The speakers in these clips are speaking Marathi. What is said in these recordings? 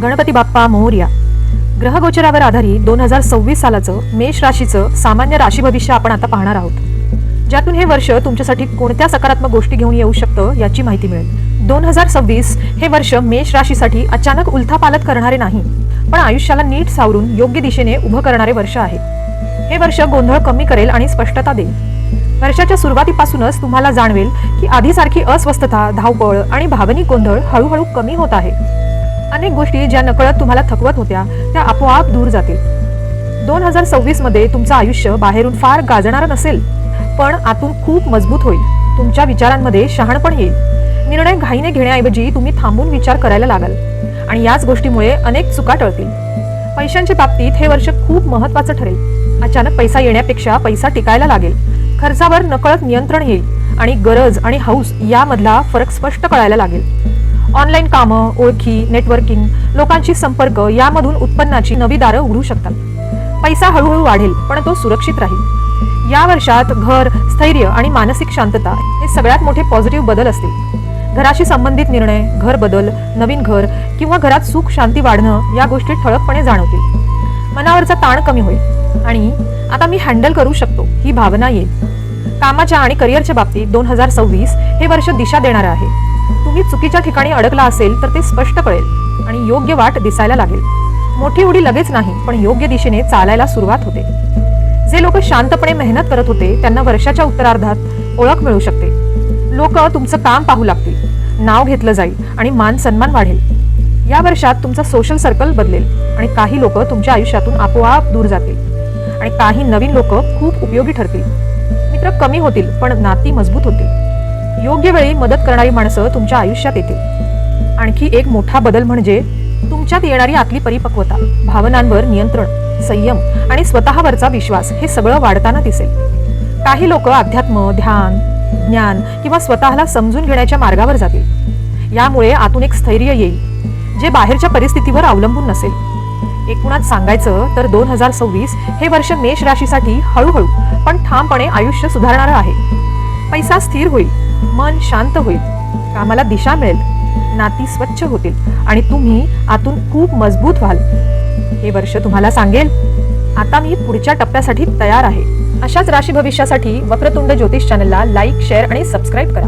गणपती बाप्पा मोरया. ग्रहगोचरावर आधारित 2026 सालाचं मेष राशीचं सामान्य राशी भविष्य आपण आता पाहणार आहोत, ज्यातून हे वर्ष तुमच्यासाठी कोणत्या सकारात्मक गोष्टी घेऊन येऊ शकतं याची माहिती मिळेल. 2026 हे वर्ष मेष राशीसाठी अचानक उलथापालथ करणारे नाही, पण आयुष्याला नीट सावरून योग्य दिशेने उभं करणारे वर्ष आहे. हे वर्ष गोंधळ कमी करेल आणि स्पष्टता देईल. वर्षाच्या सुरुवातीपासूनच तुम्हाला जाणवेल की आधीसारखी अस्वस्थता, धावपळ आणि भावनिक गोंधळ हळूहळू कमी होत आहे. अनेक गोष्टी ज्या नकळत तुम्हाला थकवत होत्या त्या आपोआप दूर जातील. 2026 मध्ये तुमचं आयुष्य बाहेरून फार गाजणारं नसेल, पण आतून खूप मजबूत होईल. तुमच्या विचारांमध्ये शहाणपण येईल. निर्णय घाईने घेण्याऐवजी तुम्ही थांबून विचार करायला लागाल आणि याच गोष्टीमुळे अनेक चुका टळतील. पैशांच्या बाबतीत हे वर्ष खूप महत्त्वाचं ठरेल. अचानक पैसा येण्यापेक्षा पैसा टिकायला लागेल. खर्चावर नकळत नियंत्रण येईल आणि गरज आणि हौस यामधला फरक स्पष्ट कळायला लागेल. ऑनलाईन कामं, ओळखी, नेटवर्किंग, लोकांशी संपर्क यामधून उत्पन्नाची नवी दारं उघडू शकतात. पैसा हळूहळू वाढेल, पण तो सुरक्षित राहील. या वर्षात घर, स्थैर्य आणि मानसिक शांतता हे सगळ्यात मोठे पॉझिटिव्ह बदल असतील. घराशी संबंधित निर्णय, घर बदल, नवीन घर किंवा घरात सुख शांती वाढणं या गोष्टी ठळकपणे जाणवतील. मनावरचा ताण कमी होईल आणि आता मी हँडल करू शकतो ही भावना येईल. कामाच्या आणि करिअरच्या बाबतीत 2026 हे वर्ष दिशा देणारं आहे. तुम्ही चुकीच्या ठिकाणी अडकला असेल तर ते स्पष्ट कळेल आणि योग्य वाट दिसायला लागेल. मोठी उडी लगेच नाही, पण योग्य दिशेने चालायला सुरुवात होते. जे लोक शांतपणे मेहनत करत होते त्यांना वर्षाच्या उत्तरार्धात ओळख मिळू शकते. लोक तुमचं काम पाहू लागतील, नाव घेतलं जाईल आणि मान सन्मान वाढेल. या वर्षात तुमचा सोशल सर्कल बदलेल आणि काही लोक तुमच्या आयुष्यातून आपोआप दूर जातील आणि काही नवीन लोक खूप उपयोगी ठरतील. मित्र कमी होतील, पण नाती मजबूत होतील. योग्य वेळी मदत करणारी माणसं तुमच्या आयुष्यात येतील. आणखी एक मोठा बदल म्हणजे तुमच्यात येणारी आतली परिपक्वता, भावनांवर नियंत्रण, संयम आणि स्वतःवरचा विश्वास हे सगळं वाढताना दिसेल. काही लोक अध्यात्म, ध्यान, ज्ञान किंवा स्वतःला समजून घेण्याच्या मार्गावर जातील. यामुळे आतून एक स्थैर्य येईल जे बाहेरच्या परिस्थितीवर अवलंबून नसेल. एकूणात सांगायचं तर 2026 हे वर्ष मेष राशीसाठी हळूहळू पण ठामपणे आयुष्य सुधारणारं आहे. पैसा स्थिर होईल, मन शांत होईल, कामाला दिशा मिळेल, नाती स्वच्छ होतील आणि तुम्ही आतून खूप मजबूत व्हाल. हे वर्ष तुम्हाला सांगेल, आता मी पुढच्या टप्प्यासाठी तयार आहे. अशाच राशी भविष्यासाठी वक्रतुंड ज्योतिष चॅनलला लाईक, शेअर आणि सबस्क्राईब करा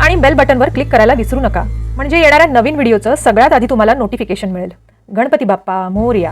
आणि बेल बटनवर क्लिक करायला विसरू नका, म्हणजे येणाऱ्या नवीन व्हिडिओचं सगळ्यात आधी तुम्हाला नोटिफिकेशन मिळेल. गणपती बाप्पा मोरया.